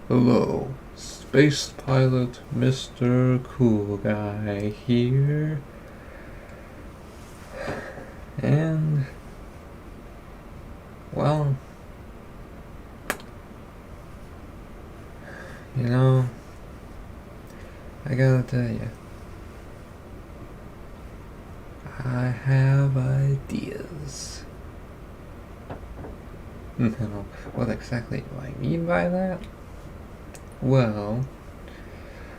Hello, space pilot Mr. Cool Guy here, and, well, I gotta tell you, I have ideas. Now, what exactly do I mean by that? Well,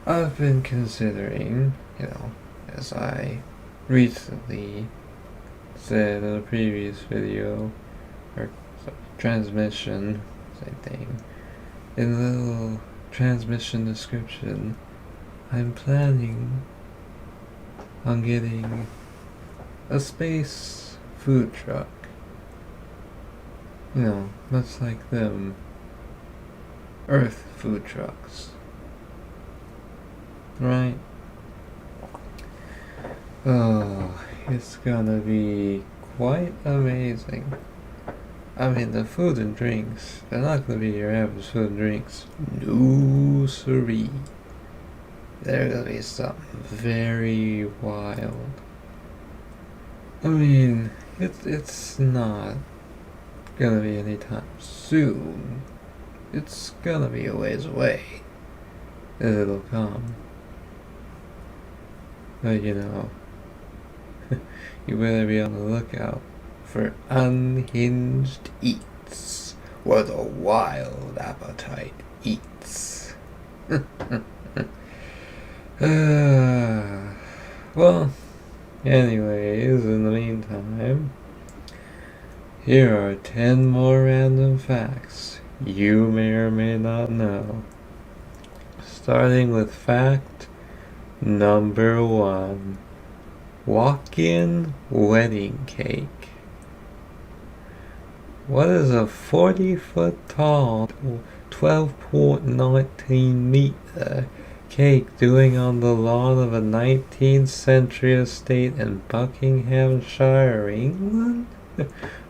I've been considering, as I recently said in a previous video, or transmission, same thing, in the little transmission description, I'm planning on getting a space food truck. Much like them Earth food trucks. Right? Oh, it's gonna be quite amazing. I mean, the food and drinks, they're not gonna be your average food and drinks. No siree. They're gonna be something very wild. I mean, it's not gonna be anytime soon. It's gonna be a ways away that it'll come. But you better be on the lookout for unhinged eats, where the wild appetite eats. Well, anyways, in the meantime, here are 10 more random facts you may or may not know. Starting with fact number 1. Walk-in wedding cake. What is a 40-foot tall, 12.19 meter cake doing on the lawn of a 19th century estate in Buckinghamshire, England?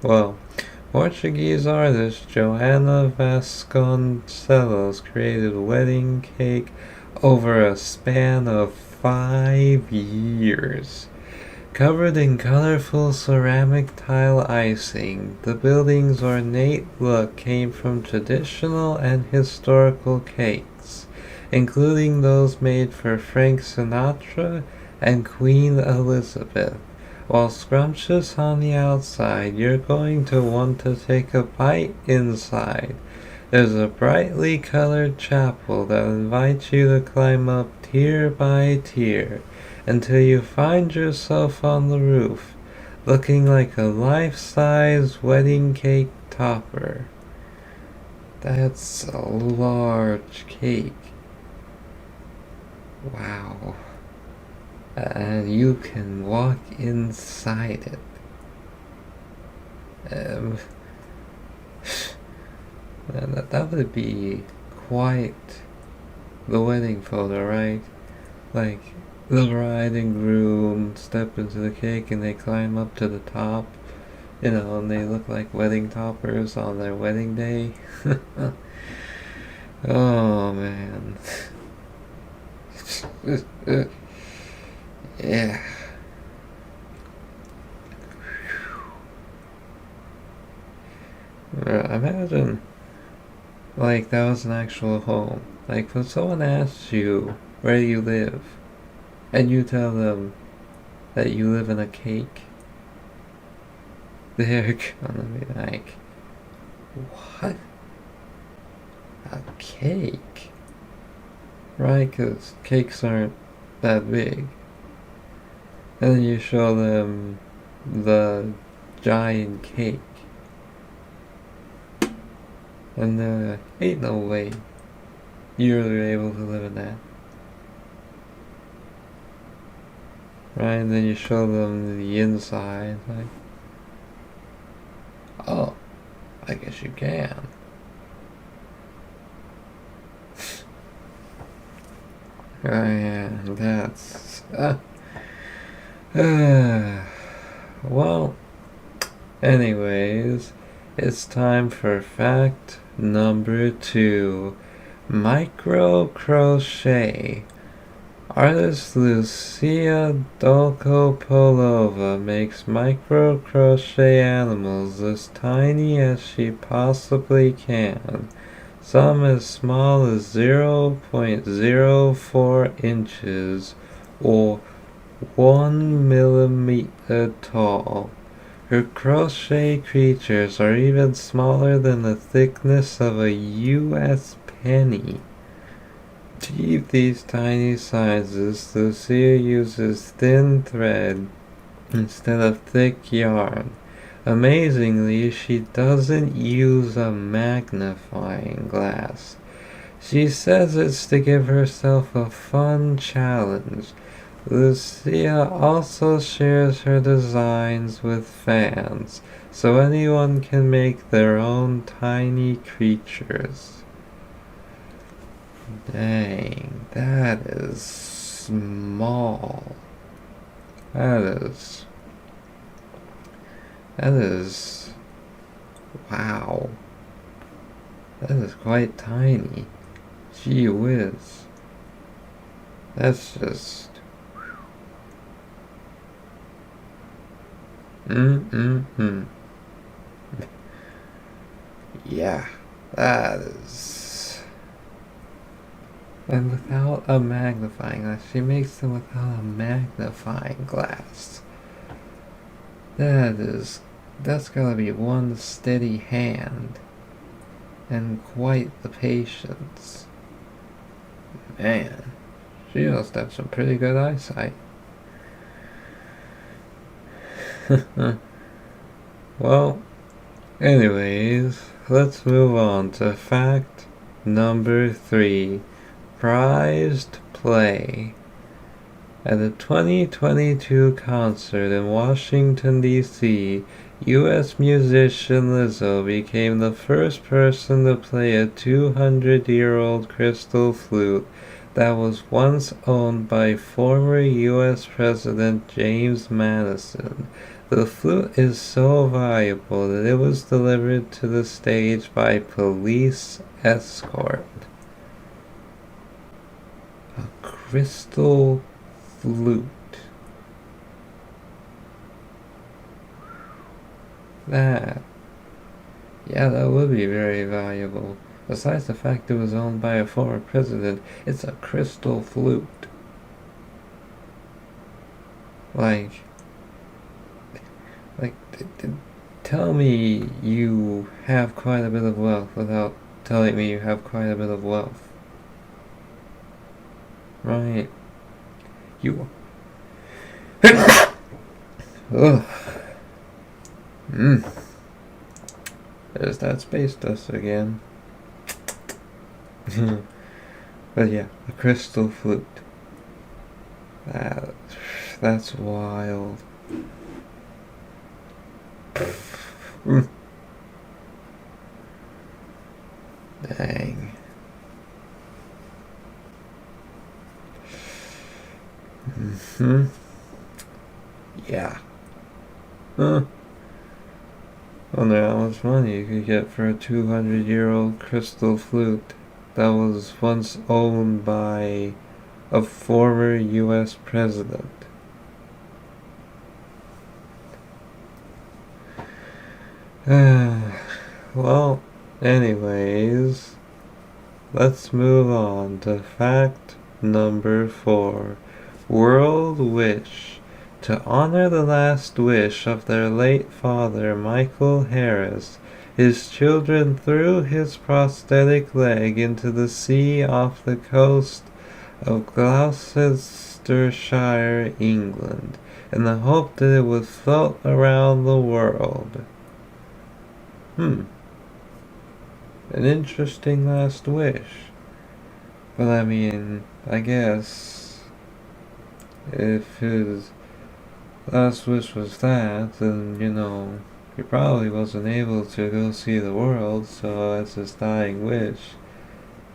Well, Portuguese artist Joana Vasconcelos created a wedding cake over a span of 5 years. Covered in colorful ceramic tile icing, the building's ornate look came from traditional and historical cakes, including those made for Frank Sinatra and Queen Elizabeth. While scrumptious on the outside, you're going to want to take a bite inside. There's a brightly colored chapel that invites you to climb up tier by tier until you find yourself on the roof, looking like a life-size wedding cake topper. That's a large cake. Wow. And you can walk inside it. That would be quite the wedding photo, right? Like, the bride and groom step into the cake and they climb up to the top, and they look like wedding toppers on their wedding day. Oh, man. Yeah. Imagine, like, that was an actual home. Like, when someone asks you where you live, and you tell them that you live in a cake, they're gonna be like, what? A cake? Right? Because cakes aren't that big. And then you show them the giant cake. And ain't no way you're able to live in that. Right? And then you show them the inside, like, oh, I guess you can. Oh yeah, that's... well, anyways, it's time for fact number 2. Micro crochet. Artist Lucia Dolkopolova makes micro crochet animals as tiny as she possibly can, some as small as 0.04 inches or 1 millimeter tall. Her crochet creatures are even smaller than the thickness of a US penny. To achieve these tiny sizes, Lucia uses thin thread instead of thick yarn. Amazingly, she doesn't use a magnifying glass. She says it's to give herself a fun challenge. Lucia also shares her designs with fans, so anyone can make their own tiny creatures. Dang, that is small. That is, wow. That is quite tiny. Gee whiz. That's just, yeah, that is. And without a magnifying glass, she makes them without a magnifying glass. That's gotta be one steady hand. And quite the patience. Man, she must have some pretty good eyesight. Well, anyways, let's move on to fact number 3. Prized play. At a 2022 concert in Washington, D.C., U.S. musician Lizzo became the first person to play a 200-year-old crystal flute that was once owned by former U.S. President James Madison. The flute is so valuable that it was delivered to the stage by police escort. A crystal flute. That would be very valuable. Besides the fact it was owned by a former president, it's a crystal flute. Tell me you have quite a bit of wealth without telling me you have quite a bit of wealth. Right. You. Ugh. There's that space dust again. But yeah, a crystal flute. That's wild. Dang. Yeah. Wonder how much money you could get for a 200-year-old crystal flute that was once owned by a former U.S. president. Well, anyways, let's move on to fact number 4. World Wish. To honor the last wish of their late father, Michael Harris, his children threw his prosthetic leg into the sea off the coast of Gloucestershire, England, in the hope that it would float around the world. An interesting last wish. But I mean, I guess if his last wish was that, then, he probably wasn't able to go see the world, so as his dying wish,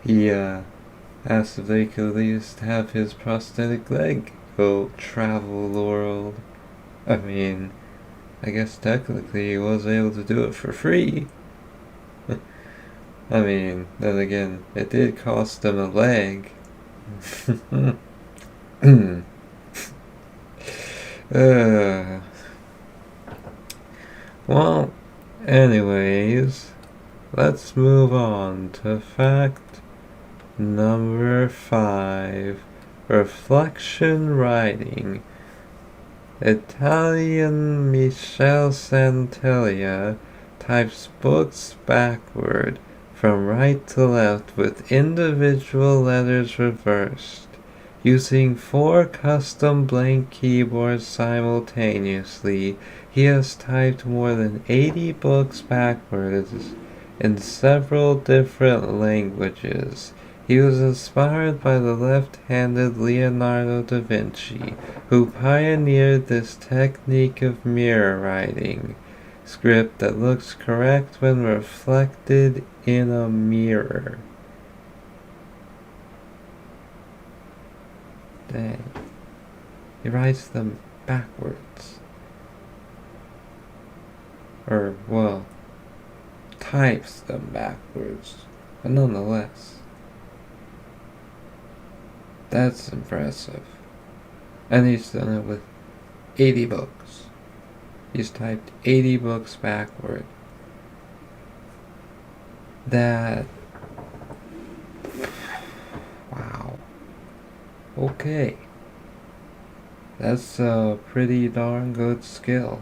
he asked if they could at least have his prosthetic leg go travel the world. I mean, I guess technically he was able to do it for free. I mean, then again, it did cost them a leg. uh, well, anyways, let's move on to fact number 5. Reflection writing. Italian Michel Santaglia types books backward from right to left with individual letters reversed. Using 4 custom blank keyboards simultaneously, he has typed more than 80 books backwards in several different languages. He was inspired by the left-handed Leonardo da Vinci, who pioneered this technique of mirror writing, script that looks correct when reflected in a mirror. Dang. He writes them backwards. Or, well, types them backwards. But nonetheless, that's impressive. And he's done it with 80 books. He's typed 80 books backward. That... wow. Okay. That's a pretty darn good skill.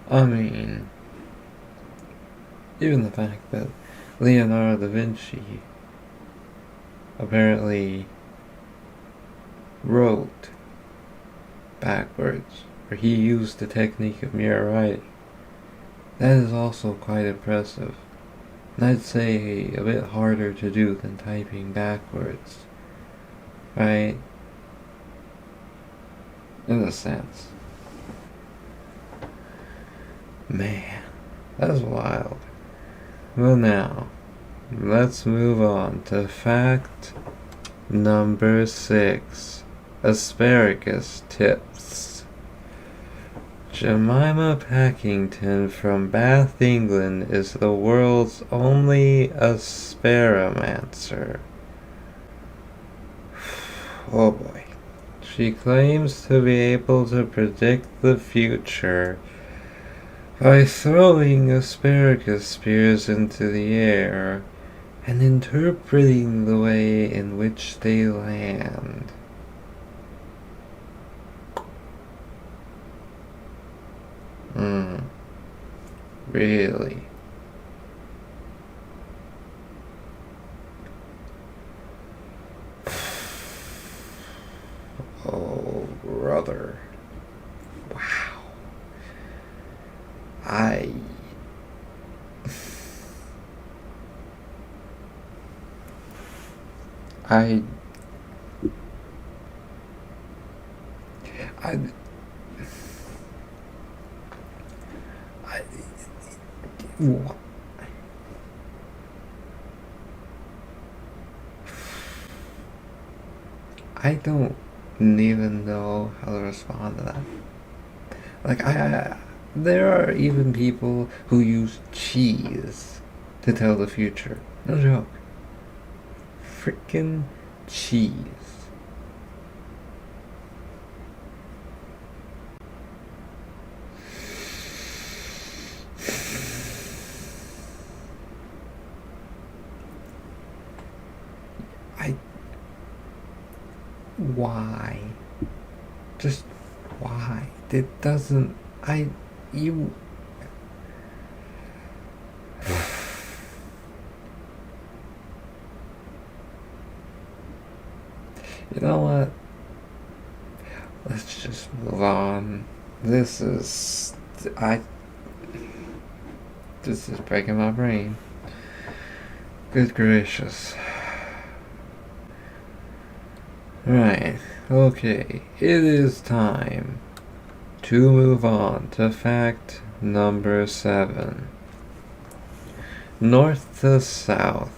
I mean, even the fact that Leonardo da Vinci apparently wrote backwards, or he used the technique of mirror writing, that is also quite impressive. And I'd say a bit harder to do than typing backwards, right? In a sense. Man, that's wild. Well now, let's move on to fact number 6. Asparagus tips. Jemima Packington from Bath, England is the world's only asparamancer. Oh boy. She claims to be able to predict the future by throwing asparagus spears into the air and interpreting the way in which they land. Really? Oh, brother. Wow. I I don't even know how to respond to that. Like, there are even people who use cheese to tell the future. No joke. Frickin' cheese. Why? Just why? It doesn't... You know what? Let's just move on. This is breaking my brain. Good gracious. Right, okay, it is time to move on to fact number 7. North to south.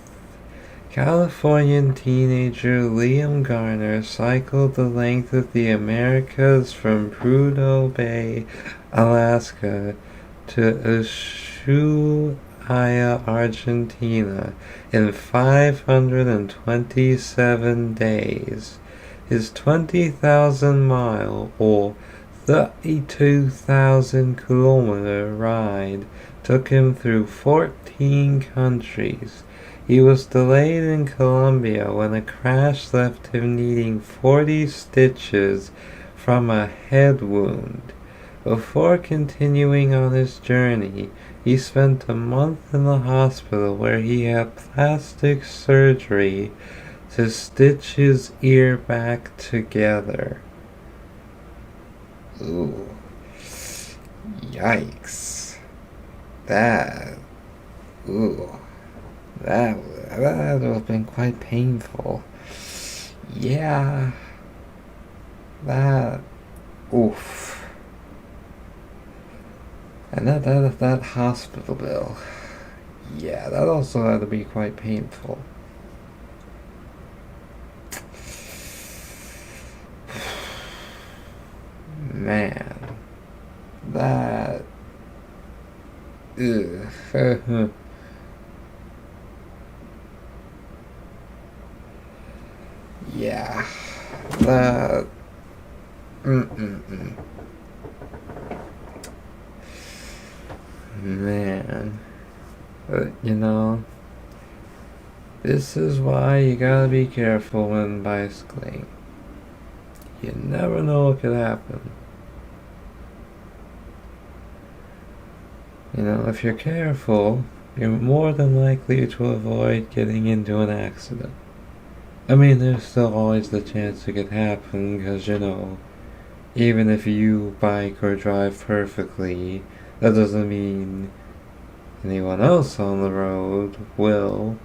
Californian teenager Liam Garner cycled the length of the Americas from Prudhoe Bay, Alaska to Argentina in 527 days. His 20,000-mile or 32,000-kilometer ride took him through 14 countries. He was delayed in Colombia when a crash left him needing 40 stitches from a head wound. Before continuing on his journey, he spent a month in the hospital where he had plastic surgery to stitch his ear back together. Ooh. Yikes. That would have been quite painful. Yeah. Oof. And that hospital bill. Yeah, that also had to be quite painful. Man. That... Ugh. Yeah. That... Man. This is why you gotta be careful when bicycling. You never know what could happen. If you're careful, you're more than likely to avoid getting into an accident. I mean, there's still always the chance it could happen, because, even if you bike or drive perfectly, that doesn't mean anyone else on the road will.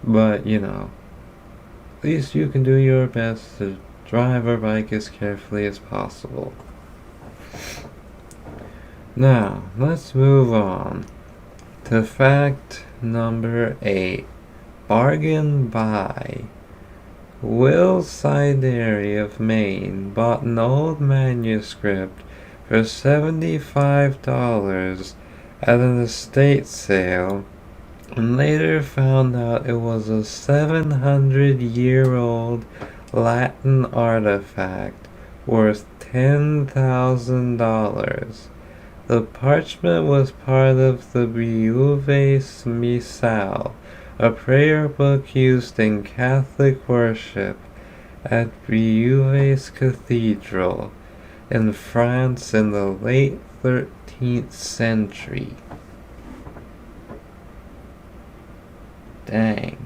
But, at least you can do your best to drive or bike as carefully as possible. Now, let's move on to fact number 8. Bargain buy. Will Sideri of Maine bought an old manuscript for $75 at an estate sale and later found out it was a 700-year-old Latin artifact worth $10,000. The parchment was part of the Brilliance Missal, a prayer book used in Catholic worship at Brilliance Cathedral in France in the late 13th century. Dang.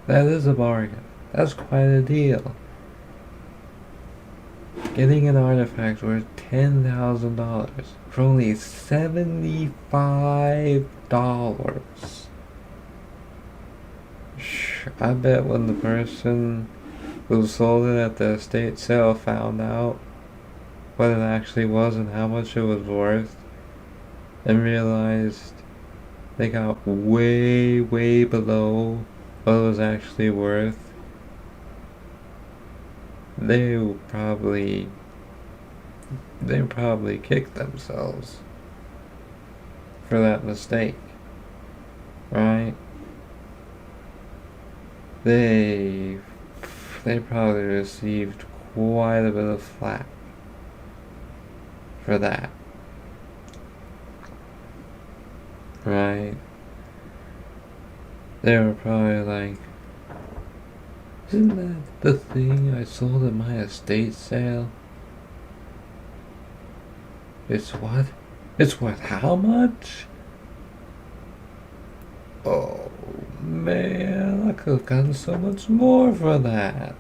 That is a bargain. That's quite a deal. Getting an artifact worth $10,000 for only $75. I bet when the person who sold it at the estate sale found out what it actually was and how much it was worth, and realized they got way, way below what it was actually worth, they probably kicked themselves for that mistake, right? They probably received quite a bit of flack for that, right? They were probably like, isn't that the thing I sold at my estate sale? It's what? It's worth how much? Oh man, I could have gotten so much more for that.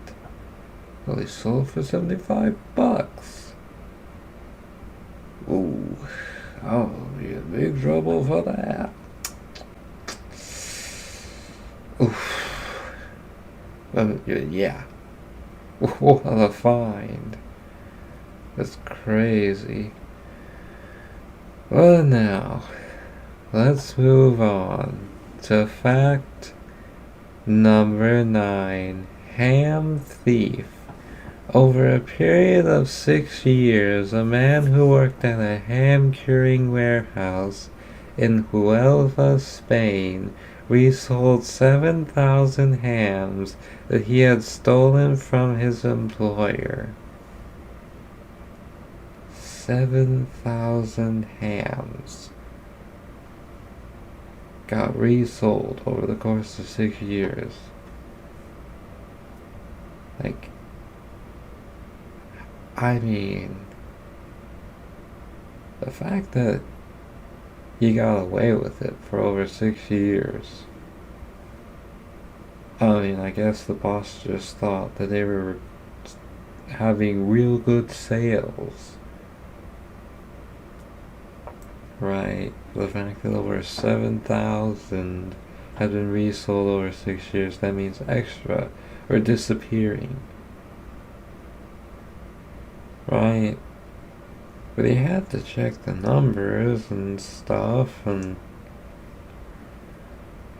Well, he sold for $75. Ooh, I'll be in big trouble for that. Oof. Yeah. What a find. That's crazy. Well, now, let's move on to fact number 9. Ham thief Over a period of 6 years, a man who worked at a ham curing warehouse in Huelva, Spain, resold 7,000 hams that he had stolen from his employer. 7,000 hams got resold over the course of 6 years. Like, I mean, the fact that he got away with it for over 6 years. I mean, I guess the boss just thought that they were having real good sales. Right? The fact that over 7,000 had been resold over 6 years, that means extra or disappearing. Right? But he had to check the numbers and stuff and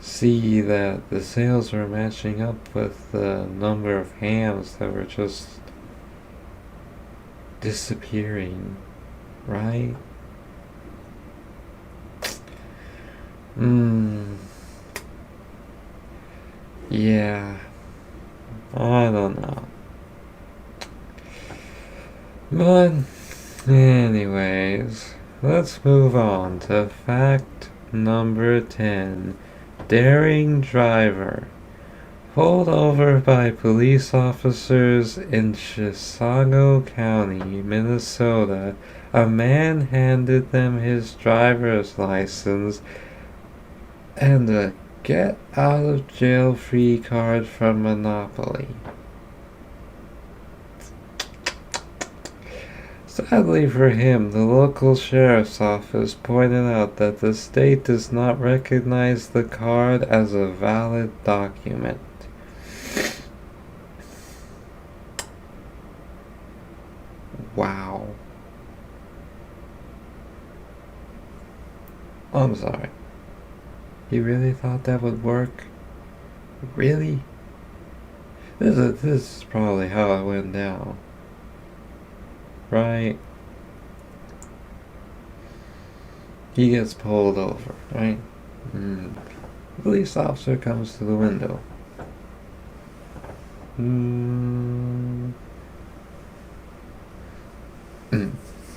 see that the sales were matching up with the number of hams that were just disappearing. Right? Yeah. I don't know. But, anyways, let's move on to fact number 10. Daring driver. Pulled over by police officers in Chisago County, Minnesota, a man handed them his driver's license and a get-out-of-jail-free card from Monopoly. Sadly for him, the local sheriff's office pointed out that the state does not recognize the card as a valid document. Wow. I'm sorry. He really thought that would work? Really? This is probably how it went down. Right? He gets pulled over, right? The police officer comes to the window.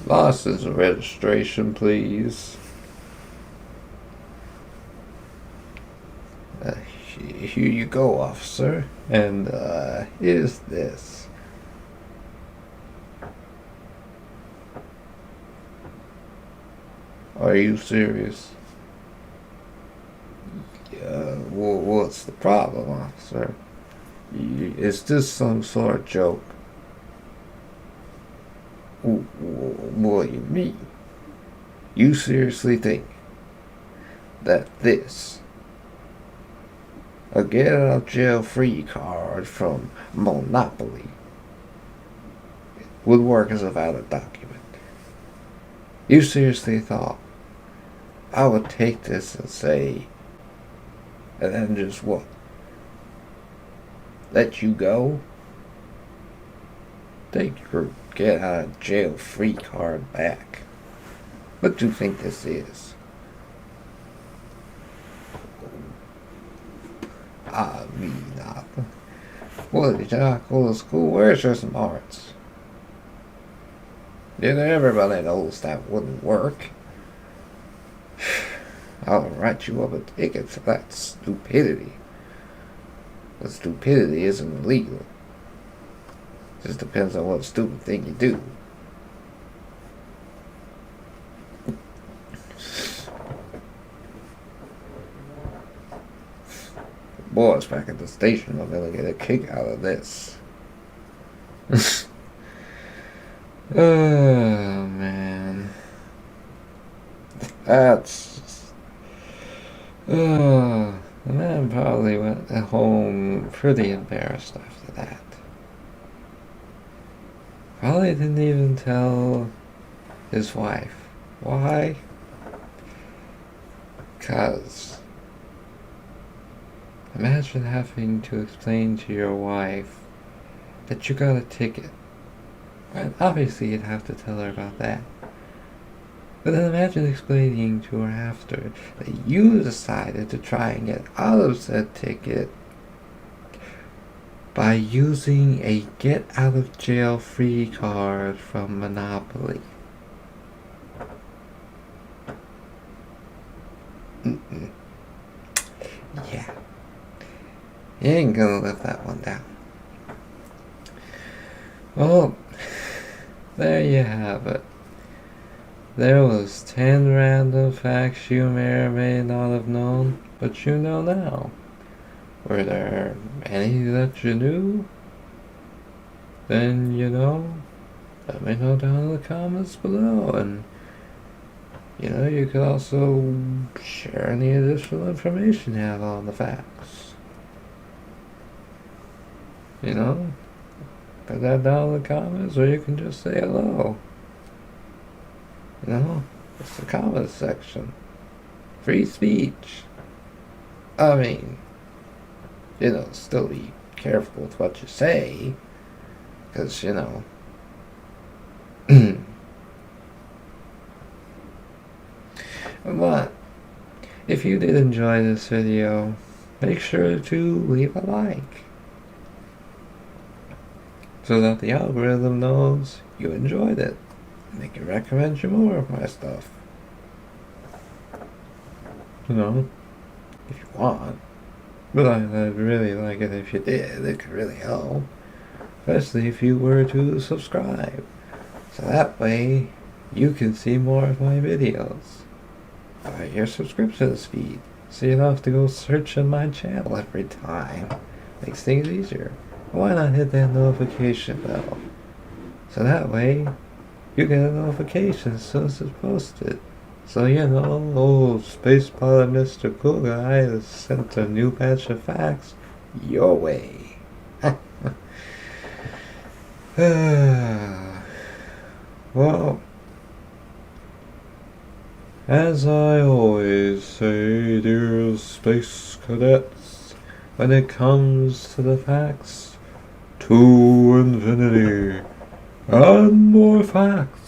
License and registration, please. Here you go, officer. And, here's this. Are you serious? Well, what's the problem, officer? Is this some sort of joke? What do you mean? You seriously think that this, a get-out-of-jail-free card from Monopoly, would work as a valid document? You seriously thought I would take this and say, and then just what? Let you go? Take your get-out-of-jail-free card back. What do you think this is? I mean, what, did you not go to school? Where's your smarts? Everybody knows that wouldn't work. I'll write you up a ticket for that stupidity. But stupidity isn't illegal. Just depends on what stupid thing you do. The boys back at the station are gonna get a kick out of this. Oh, man. That's... the man probably went home pretty embarrassed after that. Probably didn't even tell his wife. Why? Because imagine having to explain to your wife that you got a ticket And obviously you'd have to tell her about that. But then imagine explaining to her after that you decided to try and get out of said ticket by using a get out of jail free card from Monopoly. Yeah. You ain't gonna live that one down. Well, there you have it. There was 10 random facts you may or may not have known, but you know now. Were there any that you knew? Then, let me know down in the comments below, and you could also share any additional information you have on the facts. Put that down in the comments, or you can just say hello. It's the comments section. Free speech. I mean, still be careful with what you say, because, But if you did enjoy this video, make sure to leave a like so that the algorithm knows you enjoyed it and they can recommend you more of my stuff. If you want. But I'd really like it if you did. It could really help. Especially if you were to subscribe. So that way you can see more of my videos. Your subscription feed. So you don't have to go searching my channel every time. Makes things easier. Why not hit that notification bell? So that way you get a notification as soon as it's posted. So old space pilot Mr. Cool Guy has sent a new batch of facts your way. Well, as I always say, dear space cadets, when it comes to the facts, to infinity and more facts.